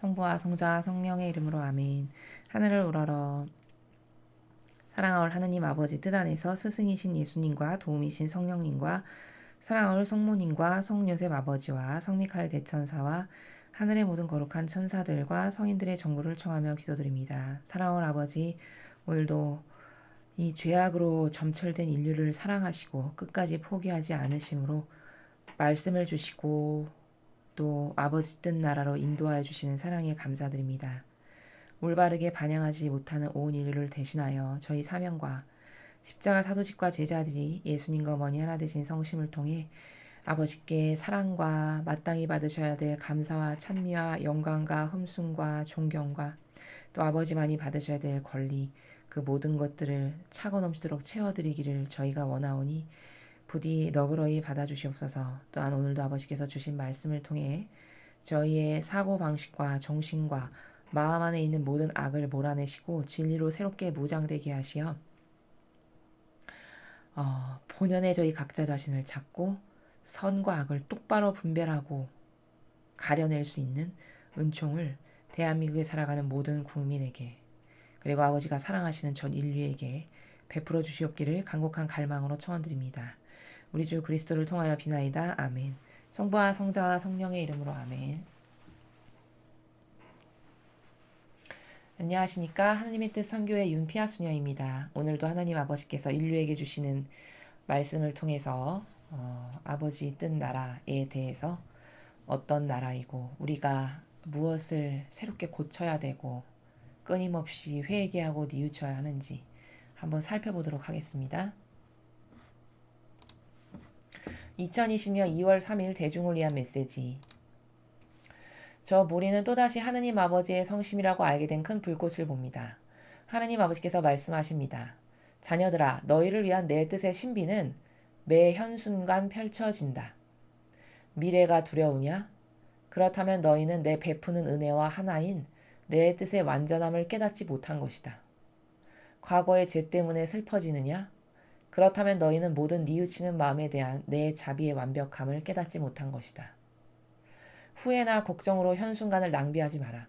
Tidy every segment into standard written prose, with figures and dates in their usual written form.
성부와 성자와 성령의 이름으로 아멘. 하늘을 우러러 사랑하올 하느님 아버지 뜻 안에서 스승이신 예수님과 도움이신 성령님과 사랑하올 성모님과 성요셉 아버지와 성미카엘 대천사와 하늘의 모든 거룩한 천사들과 성인들의 정보를 청하며 기도드립니다. 사랑하올 아버지, 오늘도 이 죄악으로 점철된 인류를 사랑하시고 끝까지 포기하지 않으심으로 말씀을 주시고 또 아버지 뜻 나라로 인도하여 주시는 사랑에 감사드립니다. 올바르게 반영하지 못하는 온 인류를 대신하여 저희 사명과 십자가 사도직과 제자들이 예수님과 어머니 하나 되신 성심을 통해 아버지께 사랑과 마땅히 받으셔야 될 감사와 찬미와 영광과 흠숭과 존경과 또 아버지만이 받으셔야 될 권리 그 모든 것들을 차고 넘치도록 채워드리기를 저희가 원하오니 부디 너그러이 받아주시옵소서. 또한 오늘도 아버지께서 주신 말씀을 통해 저희의 사고방식과 정신과 마음 안에 있는 모든 악을 몰아내시고 진리로 새롭게 무장되게 하시어 본연의 저희 각자 자신을 찾고 선과 악을 똑바로 분별하고 가려낼 수 있는 은총을 대한민국에 살아가는 모든 국민에게 그리고 아버지가 사랑하시는 전 인류에게 베풀어 주시옵기를 간곡한 갈망으로 청원드립니다. 우리 주 그리스도를 통하여 비나이다. 아멘. 성부와 성자와 성령의 이름으로 아멘. 안녕하십니까. 하나님의 뜻 선교의 윤피아 수녀입니다. 오늘도 하나님 아버지께서 인류에게 주시는 말씀을 통해서 아버지 뜻 나라에 대해서 어떤 나라이고 우리가 무엇을 새롭게 고쳐야 되고 끊임없이 회개하고 뉘우쳐야 하는지 한번 살펴보도록 하겠습니다. 2020년 2월 3일 대중을 위한 메시지. 저 모리는 또다시 하느님 아버지의 성심이라고 알게 된 큰 불꽃을 봅니다. 하느님 아버지께서 말씀하십니다. 자녀들아, 너희를 위한 내 뜻의 신비는 매 현순간 펼쳐진다. 미래가 두려우냐? 그렇다면 너희는 내 베푸는 은혜와 하나인 내 뜻의 완전함을 깨닫지 못한 것이다. 과거의 죄 때문에 슬퍼지느냐? 그렇다면 너희는 모든 뉘우치는 마음에 대한 내 자비의 완벽함을 깨닫지 못한 것이다. 후회나 걱정으로 현순간을 낭비하지 마라.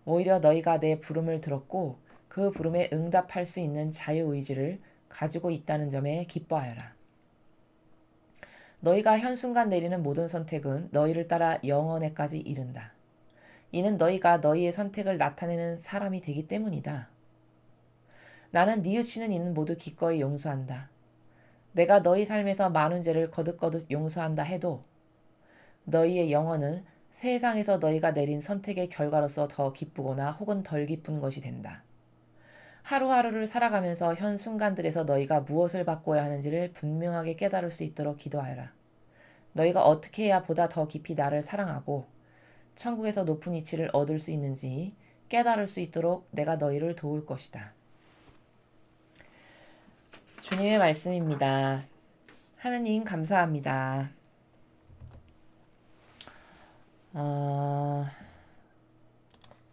오히려 너희가 내 부름을 들었고 그 부름에 응답할 수 있는 자유의지를 가지고 있다는 점에 기뻐하여라. 너희가 현순간 내리는 모든 선택은 너희를 따라 영원에까지 이른다. 이는 너희가 너희의 선택을 나타내는 사람이 되기 때문이다. 나는 뉘우치는 이는 모두 기꺼이 용서한다. 내가 너희 삶에서 많은 죄를 거듭거듭 용서한다 해도 너희의 영혼은 세상에서 너희가 내린 선택의 결과로서 더 기쁘거나 혹은 덜 기쁜 것이 된다. 하루하루를 살아가면서 현 순간들에서 너희가 무엇을 바꿔야 하는지를 분명하게 깨달을 수 있도록 기도하여라. 너희가 어떻게 해야 보다 더 깊이 나를 사랑하고 천국에서 높은 위치를 얻을 수 있는지 깨달을 수 있도록 내가 너희를 도울 것이다. 주님의 말씀입니다. 하느님 감사합니다.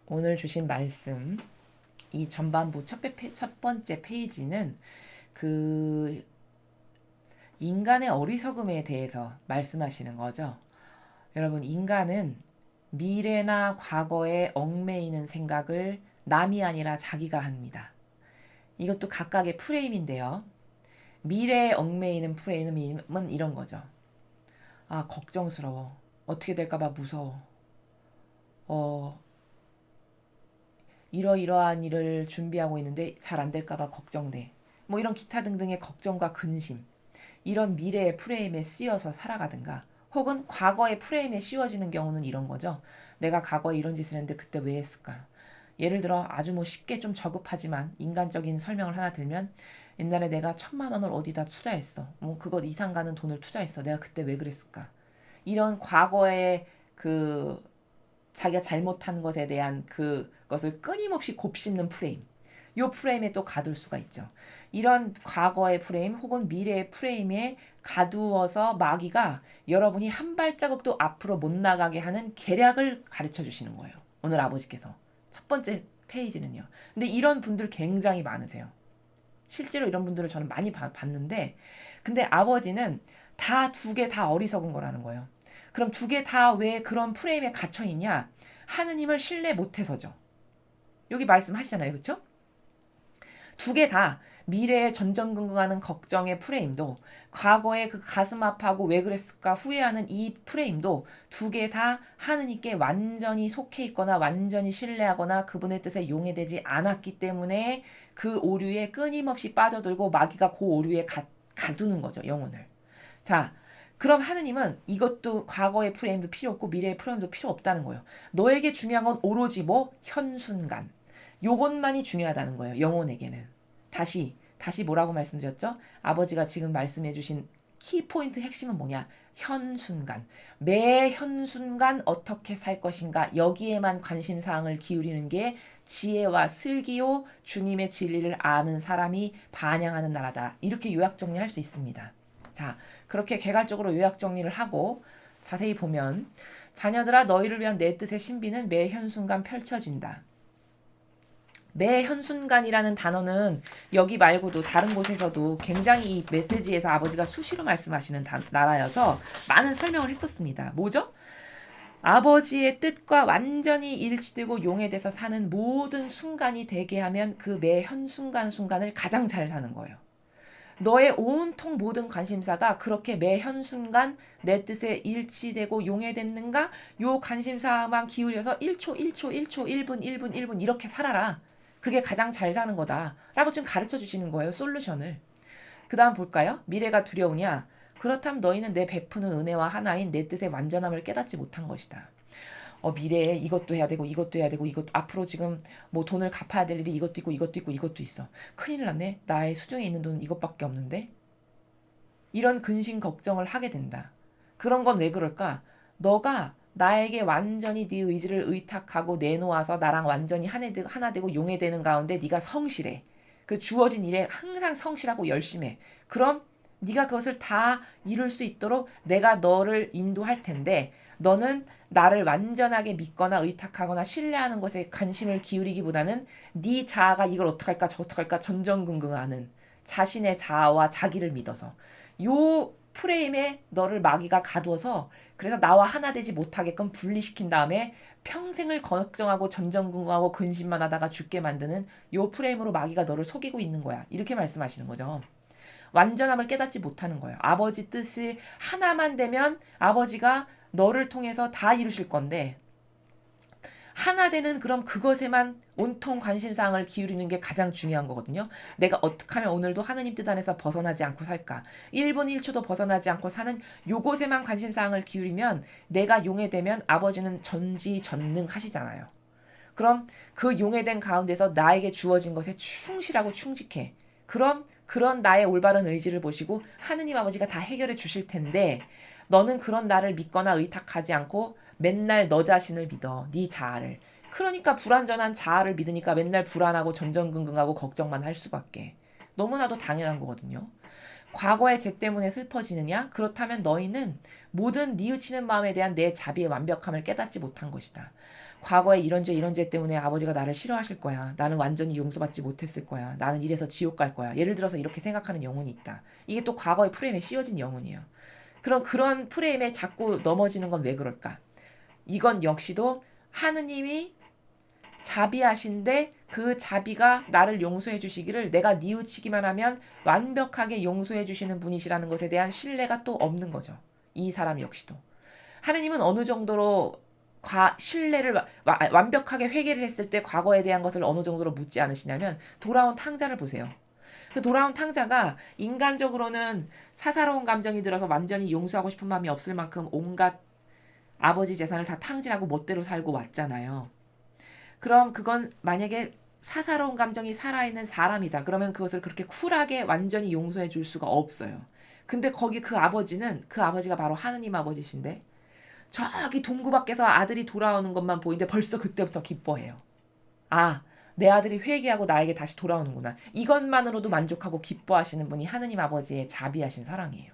오늘 주신 말씀 이 전반부 첫 번째 페이지는 그 인간의 어리석음에 대해서 말씀하시는 거죠. 여러분, 인간은 미래나 과거에 얽매이는 생각을 남이 아니라 자기가 합니다. 이것도 각각의 프레임인데요. 미래에 얽매이는 프레임은 이런 거죠. 아, 걱정스러워. 어떻게 될까봐 무서워. 이러이러한 일을 준비하고 있는데 잘 안 될까봐 걱정돼. 뭐 이런 기타 등등의 걱정과 근심. 이런 미래의 프레임에 씌워서 살아가든가 혹은 과거의 프레임에 씌워지는 경우는 이런 거죠. 내가 과거에 이런 짓을 했는데 그때 왜 했을까? 예를 들어 아주 뭐 쉽게 좀 저급하지만 인간적인 설명을 하나 들면 옛날에 내가 1,000,000원을 어디다 투자했어. 뭐 그것 이상 가는 돈을 투자했어. 내가 그때 왜 그랬을까? 이런 과거의 그 자기가 잘못한 것에 대한 그것을 끊임없이 곱씹는 프레임. 요 프레임에 또 가둘 수가 있죠. 이런 과거의 프레임 혹은 미래의 프레임에 가두어서 마귀가 여러분이 한 발자국도 앞으로 못 나가게 하는 계략을 가르쳐 주시는 거예요. 오늘 아버지께서. 첫 번째 페이지는요. 근데 이런 분들 굉장히 많으세요. 실제로 이런 분들을 저는 많이 봤는데 근데 아버지는 다 두 개 다 어리석은 거라는 거예요. 그럼 두 개 다 왜 그런 프레임에 갇혀 있냐? 하느님을 신뢰 못해서죠. 여기 말씀하시잖아요. 그렇죠? 두 개 다 미래에 전전긍긍하는 걱정의 프레임도, 과거에 그 가슴 아파하고 왜 그랬을까 후회하는 이 프레임도 두 개 다 하느님께 완전히 속해 있거나 완전히 신뢰하거나 그분의 뜻에 용해되지 않았기 때문에 그 오류에 끊임없이 빠져들고 마귀가 그 오류에 가두는 거죠. 영혼을. 자, 그럼 하느님은 이것도 과거의 프레임도 필요 없고 미래의 프레임도 필요 없다는 거예요. 너에게 중요한 건 오로지 뭐? 현순간. 요것만이 중요하다는 거예요. 영혼에게는. 다시 뭐라고 말씀드렸죠? 아버지가 지금 말씀해 주신 키포인트 핵심은 뭐냐? 현순간. 매 현순간 어떻게 살 것인가? 여기에만 관심사항을 기울이는 게 지혜와 슬기요 주님의 진리를 아는 사람이 반영하는 나라다. 이렇게 요약 정리할 수 있습니다. 자, 그렇게 개괄적으로 요약 정리를 하고 자세히 보면 자녀들아 너희를 위한 내 뜻의 신비는 매 현순간 펼쳐진다. 매 현순간이라는 단어는 여기 말고도 다른 곳에서도 굉장히 이 메시지에서 아버지가 수시로 말씀하시는 나라여서 많은 설명을 했었습니다. 뭐죠? 아버지의 뜻과 완전히 일치되고 용해돼서 사는 모든 순간이 되게 하면 그 매 현순간을 가장 잘 사는 거예요. 너의 온통 모든 관심사가 그렇게 매 현순간 내 뜻에 일치되고 용해됐는가? 요 관심사만 기울여서 1초, 1초, 1초, 1분, 1분, 1분 이렇게 살아라. 그게 가장 잘 사는 거다. 라고 좀 가르쳐 주시는 거예요. 솔루션을. 그 다음 볼까요? 미래가 두려우냐? 그렇다면 너희는 내 베푸는 은혜와 하나인 내 뜻의 완전함을 깨닫지 못한 것이다. 미래에 이것도 해야 되고 이것도 해야 되고 이것도 앞으로 지금 뭐 돈을 갚아야 될 일이 이것도 있고 이것도 있고 이것도 있어. 큰일 났네. 나의 수중에 있는 돈은 이것밖에 없는데. 이런 근심 걱정을 하게 된다. 그런 건 왜 그럴까? 너가 나에게 완전히 네 의지를 의탁하고 내놓아서 나랑 완전히 하나 되고 용해되는 가운데 네가 성실해. 그 주어진 일에 항상 성실하고 열심해. 그럼 네가 그것을 다 이룰 수 있도록 내가 너를 인도할 텐데 너는 나를 완전하게 믿거나 의탁하거나 신뢰하는 것에 관심을 기울이기보다는 네 자아가 이걸 어떡할까 저떡할까 전전긍긍하는 자신의 자아와 자기를 믿어서 요 프레임에 너를 마귀가 가두어서 그래서 나와 하나 되지 못하게끔 분리시킨 다음에 평생을 걱정하고 전전긍긍하고 근심만 하다가 죽게 만드는 요 프레임으로 마귀가 너를 속이고 있는 거야. 이렇게 말씀하시는 거죠. 완전함을 깨닫지 못하는 거예요. 아버지 뜻이 하나만 되면 아버지가 너를 통해서 다 이루실 건데 하나 되는 그럼 그것에만 온통 관심사항을 기울이는 게 가장 중요한 거거든요. 내가 어떻게 하면 오늘도 하느님 뜻 안에서 벗어나지 않고 살까? 1분 1초도 벗어나지 않고 사는 요것에만 관심사항을 기울이면 내가 용해되면 아버지는 전지전능하시잖아요. 그럼 그 용해된 가운데서 나에게 주어진 것에 충실하고 충직해. 그럼 그런 나의 올바른 의지를 보시고 하느님 아버지가 다 해결해 주실 텐데 너는 그런 나를 믿거나 의탁하지 않고 맨날 너 자신을 믿어. 네 자아를. 그러니까 불완전한 자아를 믿으니까 맨날 불안하고 전전긍긍하고 걱정만 할 수밖에. 너무나도 당연한 거거든요. 과거의 죄 때문에 슬퍼지느냐? 그렇다면 너희는 모든 뉘우치는 마음에 대한 내 자비의 완벽함을 깨닫지 못한 것이다. 과거에 이런 죄 때문에 아버지가 나를 싫어하실 거야. 나는 완전히 용서받지 못했을 거야. 나는 이래서 지옥 갈 거야. 예를 들어서 이렇게 생각하는 영혼이 있다. 이게 또 과거의 프레임에 씌워진 영혼이에요. 그런 프레임에 자꾸 넘어지는 건 왜 그럴까? 이건 역시도 하느님이 자비하신데 그 자비가 나를 용서해 주시기를 내가 뉘우치기만 하면 완벽하게 용서해 주시는 분이시라는 것에 대한 신뢰가 또 없는 거죠. 이 사람 역시도. 하느님은 어느 정도로 신뢰를 완벽하게 회개를 했을 때 과거에 대한 것을 어느 정도로 묻지 않으시냐면 돌아온 탕자를 보세요. 그 돌아온 탕자가 인간적으로는 사사로운 감정이 들어서 완전히 용서하고 싶은 마음이 없을 만큼 온갖 아버지 재산을 다 탕진하고 멋대로 살고 왔잖아요. 그럼 그건 만약에 사사로운 감정이 살아있는 사람이다. 그러면 그것을 그렇게 쿨하게 완전히 용서해 줄 수가 없어요. 근데 거기 그 아버지가 바로 하느님 아버지신데 저기 동구 밖에서 아들이 돌아오는 것만 보이는데 벌써 그때부터 기뻐해요. 아, 내 아들이 회개하고 나에게 다시 돌아오는구나. 이것만으로도 만족하고 기뻐하시는 분이 하느님 아버지의 자비하신 사랑이에요.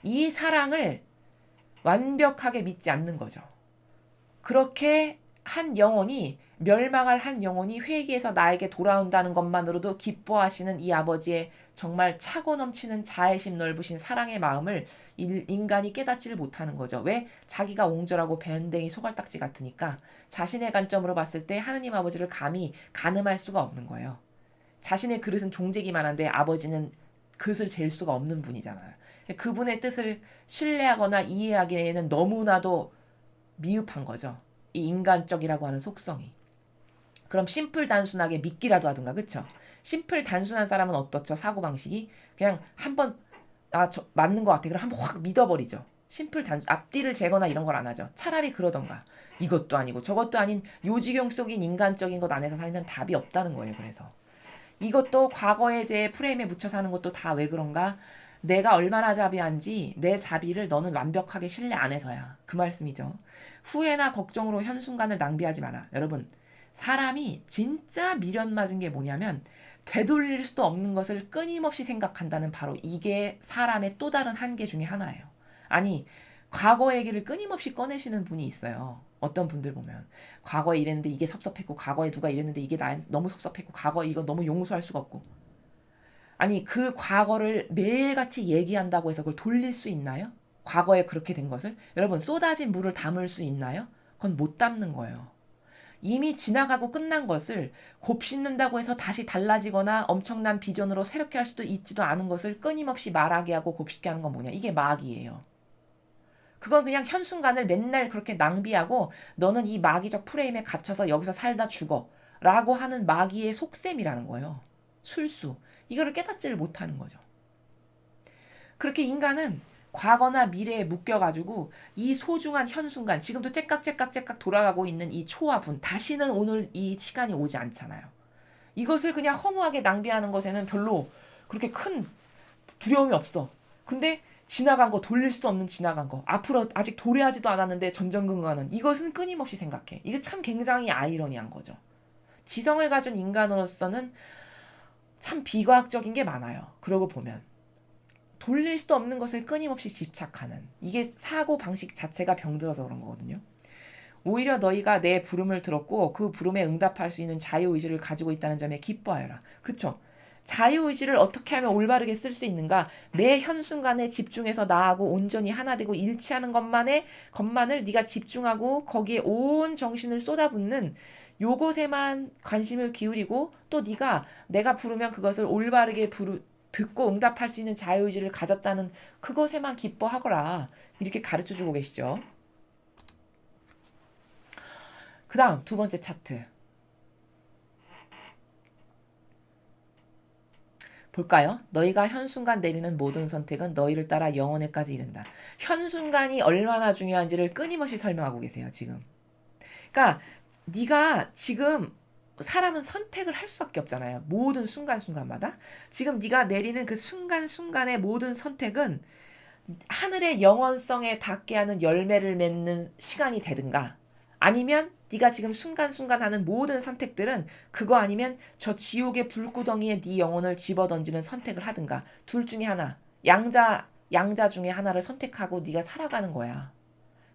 이 사랑을 완벽하게 믿지 않는 거죠. 그렇게 한 영혼이 멸망할 한 영혼이 회개해서 나에게 돌아온다는 것만으로도 기뻐하시는 이 아버지의 정말 차고 넘치는 자애심 넓으신 사랑의 마음을 인간이 깨닫지를 못하는 거죠. 왜? 자기가 옹졸하고 밴댕이 소갈딱지 같으니까 자신의 관점으로 봤을 때 하느님 아버지를 감히 가늠할 수가 없는 거예요. 자신의 그릇은 종재기만 한데 아버지는 그릇을 잴 수가 없는 분이잖아요. 그분의 뜻을 신뢰하거나 이해하기에는 너무나도 미흡한 거죠. 이 인간적이라고 하는 속성이. 그럼 심플 단순하게 믿기라도 하든가, 그쵸? 심플 단순한 사람은 어떻죠? 사고방식이 그냥 한번 저 맞는 것 같아. 그럼 한번 확 믿어버리죠. 심플 앞뒤를 재거나 이런 걸 안 하죠. 차라리 그러던가. 이것도 아니고 저것도 아닌 요지경 속인 인간적인 것 안에서 살면 답이 없다는 거예요. 그래서 이것도 과거의 제 프레임에 묻혀 사는 것도 다 왜 그런가? 내가 얼마나 자비한지 내 자비를 너는 완벽하게 신뢰 안 해서야. 그 말씀이죠. 후회나 걱정으로 현순간을 낭비하지 마라. 여러분, 사람이 진짜 미련 맞은 게 뭐냐면 되돌릴 수도 없는 것을 끊임없이 생각한다는 바로 이게 사람의 또 다른 한계 중에 하나예요. 아니, 과거 얘기를 끊임없이 꺼내시는 분이 있어요. 어떤 분들 보면 과거에 이랬는데 이게 섭섭했고 과거에 누가 이랬는데 이게 나 너무 섭섭했고 과거에 이거 너무 용서할 수가 없고 아니 그 과거를 매일같이 얘기한다고 해서 그걸 돌릴 수 있나요? 과거에 그렇게 된 것을 여러분 쏟아진 물을 담을 수 있나요? 그건 못 담는 거예요. 이미 지나가고 끝난 것을 곱씹는다고 해서 다시 달라지거나 엄청난 비전으로 새롭게 할 수도 있지도 않은 것을 끊임없이 말하게 하고 곱씹게 하는 건 뭐냐? 이게 마귀예요. 그건 그냥 현순간을 맨날 그렇게 낭비하고 너는 이 마귀적 프레임에 갇혀서 여기서 살다 죽어 라고 하는 마귀의 속셈이라는 거예요. 술수. 이거를 깨닫지를 못하는 거죠. 그렇게 인간은 과거나 미래에 묶여가지고 이 소중한 현순간 지금도 째깍째깍째깍 돌아가고 있는 이 초와 분 다시는 오늘 이 시간이 오지 않잖아요. 이것을 그냥 허무하게 낭비하는 것에는 별로 그렇게 큰 두려움이 없어. 근데 지나간 거 돌릴 수도 없는 지나간 거 앞으로 아직 도래하지도 않았는데 전전긍긍하는 이것은 끊임없이 생각해. 이게 참 굉장히 아이러니한 거죠. 지성을 가진 인간으로서는 참 비과학적인 게 많아요. 그러고 보면 돌릴 수도 없는 것을 끊임없이 집착하는 이게 사고 방식 자체가 병들어서 그런 거거든요. 오히려 너희가 내 부름을 들었고 그 부름에 응답할 수 있는 자유의지를 가지고 있다는 점에 기뻐하여라. 그쵸? 자유의지를 어떻게 하면 올바르게 쓸 수 있는가? 매 현순간에 집중해서 나하고 온전히 하나 되고 일치하는 것만을 네가 집중하고 거기에 온 정신을 쏟아붓는 요것에만 관심을 기울이고 또 네가 내가 부르면 그것을 올바르게 듣고 응답할 수 있는 자유의지를 가졌다는 그것에만 기뻐하거라. 이렇게 가르쳐주고 계시죠. 그 다음 두 번째 차트 볼까요? 너희가 현순간 내리는 모든 선택은 너희를 따라 영원에까지 이른다. 현순간이 얼마나 중요한지를 끊임없이 설명하고 계세요. 지금. 그러니까 네가 지금 사람은 선택을 할 수밖에 없잖아요. 모든 순간순간마다. 지금 네가 내리는 그 순간순간의 모든 선택은 하늘의 영원성에 닿게 하는 열매를 맺는 시간이 되든가 아니면 네가 지금 순간순간 하는 모든 선택들은 그거 아니면 저 지옥의 불구덩이에 네 영혼을 집어던지는 선택을 하든가 둘 중에 하나 양자 중에 하나를 선택하고 네가 살아가는 거야.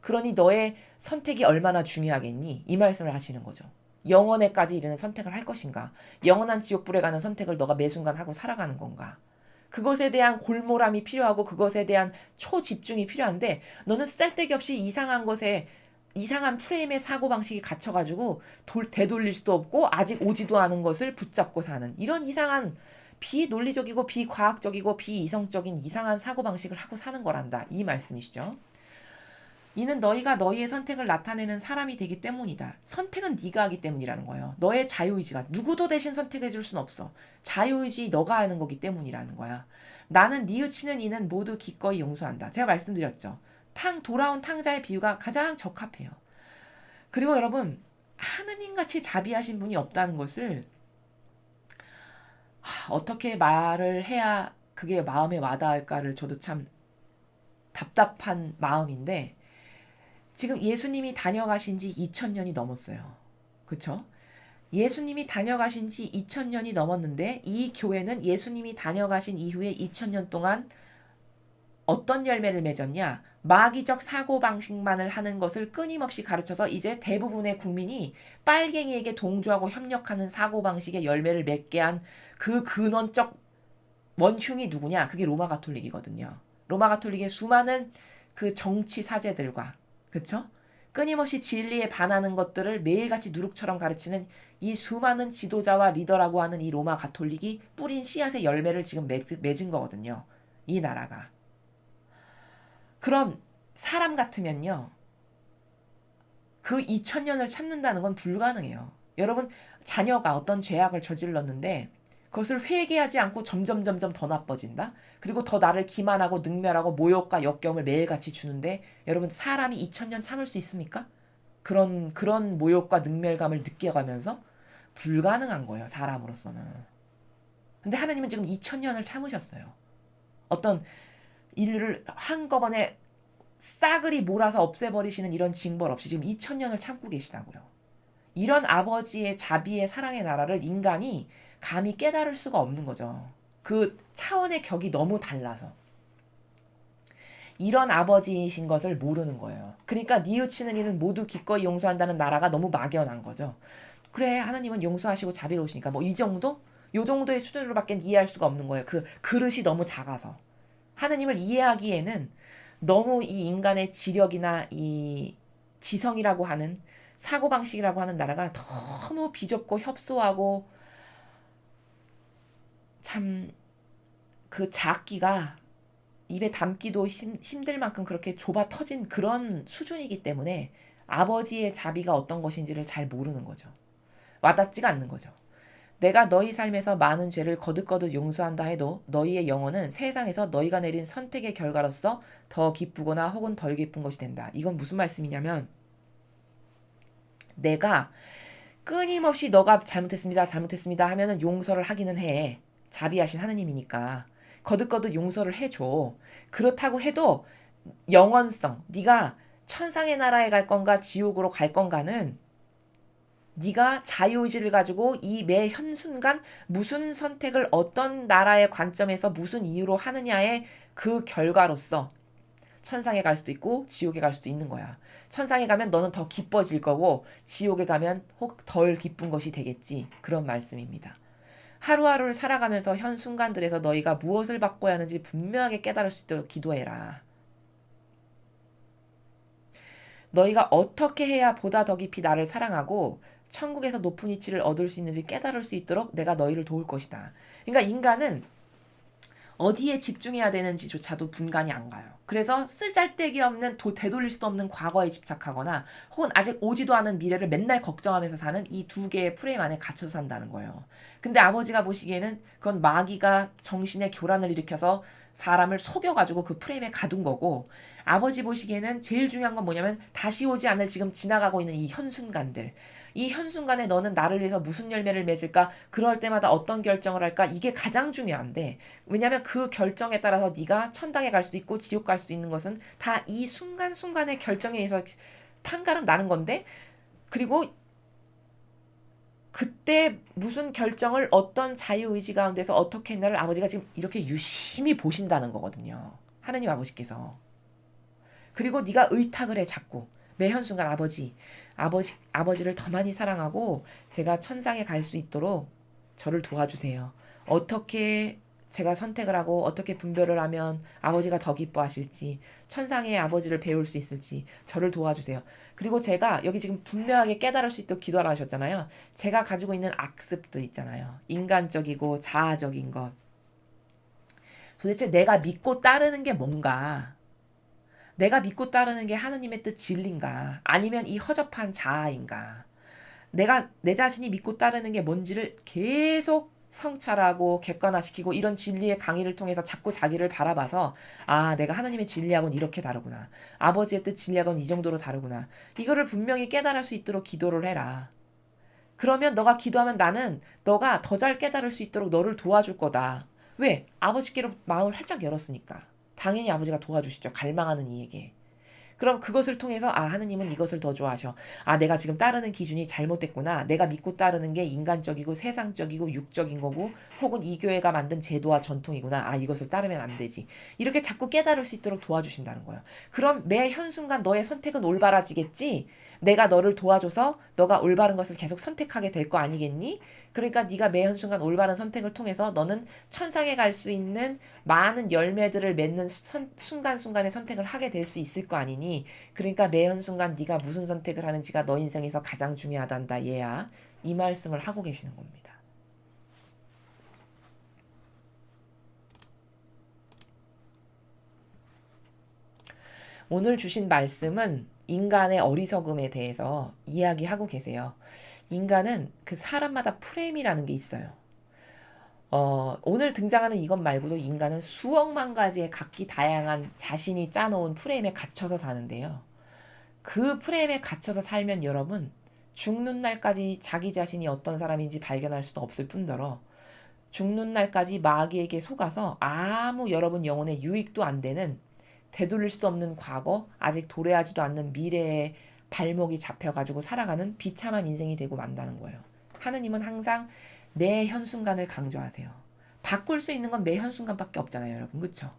그러니 너의 선택이 얼마나 중요하겠니? 이 말씀을 하시는 거죠. 영원에까지 이르는 선택을 할 것인가? 영원한 지옥불에 가는 선택을 너가 매 순간 하고 살아가는 건가? 그것에 대한 골몰함이 필요하고 그것에 대한 초집중이 필요한데 너는 쓸데기 없이 이상한 프레임의 사고방식이 갇혀가지고 되돌릴 수도 없고 아직 오지도 않은 것을 붙잡고 사는 이런 이상한 비논리적이고 비과학적이고 비이성적인 이상한 사고방식을 하고 사는 거란다. 이 말씀이시죠. 이는 너희가 너희의 선택을 나타내는 사람이 되기 때문이다. 선택은 네가 하기 때문이라는 거예요. 너의 자유의지가 누구도 대신 선택해 줄 순 없어. 자유의지 너가 하는 거기 때문이라는 거야. 나는 뉘우치는 이는 모두 기꺼이 용서한다. 제가 말씀드렸죠. 돌아온 탕자의 비유가 가장 적합해요. 그리고 여러분 하느님같이 자비하신 분이 없다는 것을 어떻게 말을 해야 그게 마음에 와닿을까를 저도 참 답답한 마음인데 지금 예수님이 다녀가신 지 2000년이 넘었어요. 그쵸? 예수님이 다녀가신 지 2000년이 넘었는데 이 교회는 예수님이 다녀가신 이후에 2000년 동안 어떤 열매를 맺었냐? 마귀적 사고방식만을 하는 것을 끊임없이 가르쳐서 이제 대부분의 국민이 빨갱이에게 동조하고 협력하는 사고방식의 열매를 맺게 한 그 근원적 원흉이 누구냐? 그게 로마 가톨릭이거든요. 로마 가톨릭의 수많은 그 정치 사제들과, 그쵸? 끊임없이 진리에 반하는 것들을 매일같이 누룩처럼 가르치는 이 수많은 지도자와 리더라고 하는 이 로마 가톨릭이 뿌린 씨앗의 열매를 지금 맺은 거거든요. 이 나라가. 그럼 사람 같으면요. 그 2000년을 참는다는 건 불가능해요. 여러분, 자녀가 어떤 죄악을 저질렀는데 그것을 회개하지 않고 점점 더 나빠진다? 그리고 더 나를 기만하고 능멸하고 모욕과 역경을 매일같이 주는데 여러분, 사람이 2000년 참을 수 있습니까? 그런 모욕과 능멸감을 느껴가면서 불가능한 거예요, 사람으로서는. 근데 하나님은 지금 2000년을 참으셨어요. 어떤 인류를 한꺼번에 싸그리 몰아서 없애버리시는 이런 징벌 없이 지금 2000년을 참고 계시다고요. 이런 아버지의 자비의 사랑의 나라를 인간이 감히 깨달을 수가 없는 거죠. 그 차원의 격이 너무 달라서. 이런 아버지이신 것을 모르는 거예요. 그러니까 뉘우치는 이는 모두 기꺼이 용서한다는 나라가 너무 막연한 거죠. 그래, 하나님은 용서하시고 자비로우시니까 뭐 이 정도? 요 정도의 수준으로밖에 이해할 수가 없는 거예요. 그 그릇이 너무 작아서. 하나님을 이해하기에는 너무 이 인간의 지력이나 이 지성이라고 하는 사고방식이라고 하는 나라가 너무 비좁고 협소하고 참 그 작기가 입에 담기도 힘들 만큼 그렇게 좁아 터진 그런 수준이기 때문에 아버지의 자비가 어떤 것인지를 잘 모르는 거죠. 와닿지가 않는 거죠. 내가 너희 삶에서 많은 죄를 거듭거듭 용서한다 해도 너희의 영혼은 세상에서 너희가 내린 선택의 결과로서 더 기쁘거나 혹은 덜 기쁜 것이 된다. 이건 무슨 말씀이냐면 내가 끊임없이 너가 잘못했습니다 하면은 용서를 하기는 해. 자비하신 하느님이니까. 거듭거듭 용서를 해줘. 그렇다고 해도 영원성, 네가 천상의 나라에 갈 건가 지옥으로 갈 건가는 네가 자유의지를 가지고 이 매 현순간 무슨 선택을 어떤 나라의 관점에서 무슨 이유로 하느냐의 그 결과로서 천상에 갈 수도 있고 지옥에 갈 수도 있는 거야. 천상에 가면 너는 더 기뻐질 거고 지옥에 가면 혹 덜 기쁜 것이 되겠지. 그런 말씀입니다. 하루하루를 살아가면서 현 순간들에서 너희가 무엇을 바꿔야 하는지 분명하게 깨달을 수 있도록 기도해라. 너희가 어떻게 해야 보다 더 깊이 나를 사랑하고 천국에서 높은 위치를 얻을 수 있는지 깨달을 수 있도록 내가 너희를 도울 것이다. 그러니까 인간은 어디에 집중해야 되는지조차도 분간이 안 가요. 그래서 쓰잘데기 없는 되돌릴 수도 없는 과거에 집착하거나 혹은 아직 오지도 않은 미래를 맨날 걱정하면서 사는 이 두 개의 프레임 안에 갇혀서 산다는 거예요. 근데 아버지가 보시기에는 그건 마귀가 정신의 교란을 일으켜서 사람을 속여가지고 그 프레임에 가둔 거고 아버지 보시기에는 제일 중요한 건 뭐냐면 다시 오지 않을 지금 지나가고 있는 이 현순간들 이 현순간에 너는 나를 위해서 무슨 열매를 맺을까? 그럴 때마다 어떤 결정을 할까? 이게 가장 중요한데 왜냐하면 그 결정에 따라서 네가 천당에 갈 수도 있고 지옥 갈 수도 있는 것은 다 이 순간순간의 결정에 의해서 판가름 나는 건데 그리고 그때 무슨 결정을 어떤 자유의지 가운데서 어떻게 했나를 아버지가 지금 이렇게 유심히 보신다는 거거든요. 하느님 아버지께서. 그리고 네가 의탁을 해 자꾸. 매 한순간 아버지를 더 많이 사랑하고 제가 천상에 갈 수 있도록 저를 도와주세요. 어떻게 제가 선택을 하고 어떻게 분별을 하면 아버지가 더 기뻐하실지 천상의 아버지를 배울 수 있을지 저를 도와주세요. 그리고 제가 여기 지금 분명하게 깨달을 수 있도록 기도하라 하셨잖아요. 제가 가지고 있는 악습도 있잖아요. 인간적이고 자아적인 것. 도대체 내가 믿고 따르는 게 뭔가? 내가 믿고 따르는 게 하느님의 뜻 진리인가? 아니면 이 허접한 자아인가? 내가 내 자신이 믿고 따르는 게 뭔지를 계속 성찰하고 객관화시키고 이런 진리의 강의를 통해서 자꾸 자기를 바라봐서 아 내가 하나님의 진리하고는 이렇게 다르구나. 아버지의 뜻 진리하고는 이 정도로 다르구나. 이거를 분명히 깨달을 수 있도록 기도를 해라. 그러면 너가 기도하면 나는 너가 더 잘 깨달을 수 있도록 너를 도와줄 거다. 왜? 아버지께로 마음을 활짝 열었으니까. 당연히 아버지가 도와주시죠. 갈망하는 이에게. 그럼 그것을 통해서 아, 하느님은 이것을 더 좋아하셔. 아, 내가 지금 따르는 기준이 잘못됐구나. 내가 믿고 따르는 게 인간적이고 세상적이고 육적인 거고 혹은 이 교회가 만든 제도와 전통이구나. 아, 이것을 따르면 안 되지. 이렇게 자꾸 깨달을 수 있도록 도와주신다는 거예요. 그럼 매 현순간 너의 선택은 올바라지겠지? 내가 너를 도와줘서 너가 올바른 것을 계속 선택하게 될 거 아니겠니? 그러니까 네가 매 현순간 올바른 선택을 통해서 너는 천상에 갈 수 있는 많은 열매들을 맺는 순간순간의 선택을 하게 될 수 있을 거 아니니. 그러니까 매 현순간 네가 무슨 선택을 하는지가 너 인생에서 가장 중요하단다 얘야. 이 말씀을 하고 계시는 겁니다. 오늘 주신 말씀은 인간의 어리석음에 대해서 이야기하고 계세요. 인간은 그 사람마다 프레임이라는 게 있어요. 오늘 등장하는 이것 말고도 인간은 수억만 가지의 각기 다양한 자신이 짜놓은 프레임에 갇혀서 사는데요. 그 프레임에 갇혀서 살면 여러분, 죽는 날까지 자기 자신이 어떤 사람인지 발견할 수도 없을 뿐더러 죽는 날까지 마귀에게 속아서 아무 여러분 영혼의 유익도 안 되는 되돌릴 수도 없는 과거, 아직 도래하지도 않는 미래의 발목이 잡혀가지고 살아가는 비참한 인생이 되고 만다는 거예요. 하느님은 항상 매 현순간을 강조하세요. 바꿀 수 있는 건 매 현순간밖에 없잖아요, 여러분. 그쵸?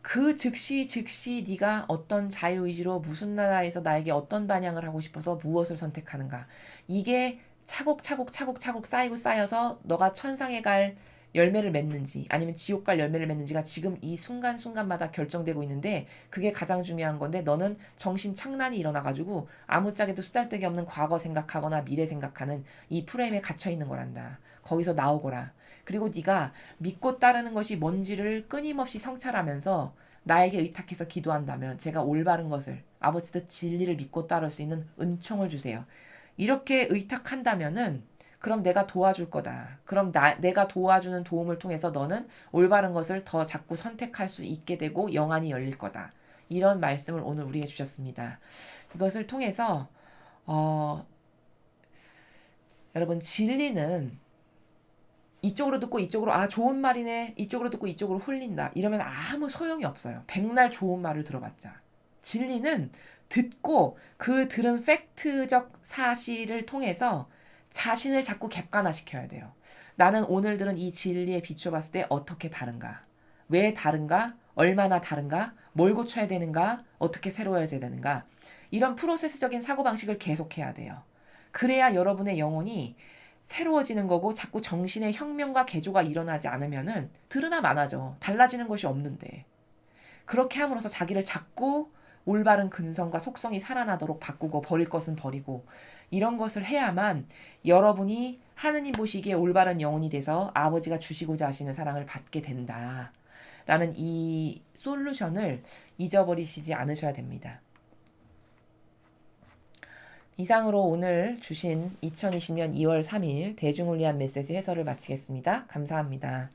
그 즉시 네가 어떤 자유의지로 무슨 나라에서 나에게 어떤 반향을 하고 싶어서 무엇을 선택하는가. 이게 차곡차곡 쌓이고 쌓여서 너가 천상에 갈 열매를 맺는지 아니면 지옥 갈 열매를 맺는지가 지금 이 순간순간마다 결정되고 있는데 그게 가장 중요한 건데 너는 정신 착란이 일어나가지고 아무짝에도 쓰잘데기 없는 과거 생각하거나 미래 생각하는 이 프레임에 갇혀 있는 거란다. 거기서 나오거라. 그리고 네가 믿고 따르는 것이 뭔지를 끊임없이 성찰하면서 나에게 의탁해서 기도한다면 제가 올바른 것을 아버지 뜻 진리를 믿고 따를 수 있는 은총을 주세요. 이렇게 의탁한다면은 그럼 내가 도와줄 거다. 그럼 내가 도와주는 도움을 통해서 너는 올바른 것을 더 자꾸 선택할 수 있게 되고 영안이 열릴 거다. 이런 말씀을 오늘 우리에게 주셨습니다. 이것을 통해서 여러분 진리는 이쪽으로 듣고 이쪽으로 아 좋은 말이네 이쪽으로 듣고 이쪽으로 홀린다 이러면 아무 소용이 없어요. 백날 좋은 말을 들어봤자 진리는 듣고 그 들은 팩트적 사실을 통해서 자신을 자꾸 객관화시켜야 돼요. 나는 오늘 들은 이 진리에 비춰봤을 때 어떻게 다른가, 왜 다른가, 얼마나 다른가, 뭘 고쳐야 되는가, 어떻게 새로워져야 되는가, 이런 프로세스적인 사고방식을 계속해야 돼요. 그래야 여러분의 영혼이 새로워지는 거고 자꾸 정신의 혁명과 개조가 일어나지 않으면은 들으나 마나죠. 달라지는 것이 없는데. 그렇게 함으로써 자기를 자꾸 올바른 근성과 속성이 살아나도록 바꾸고 버릴 것은 버리고 이런 것을 해야만 여러분이 하느님 보시기에 올바른 영혼이 돼서 아버지가 주시고자 하시는 사랑을 받게 된다. 라는 이 솔루션을 잊어버리시지 않으셔야 됩니다. 이상으로 오늘 주신 2020년 2월 3일 대중을 위한 메시지 해설을 마치겠습니다. 감사합니다.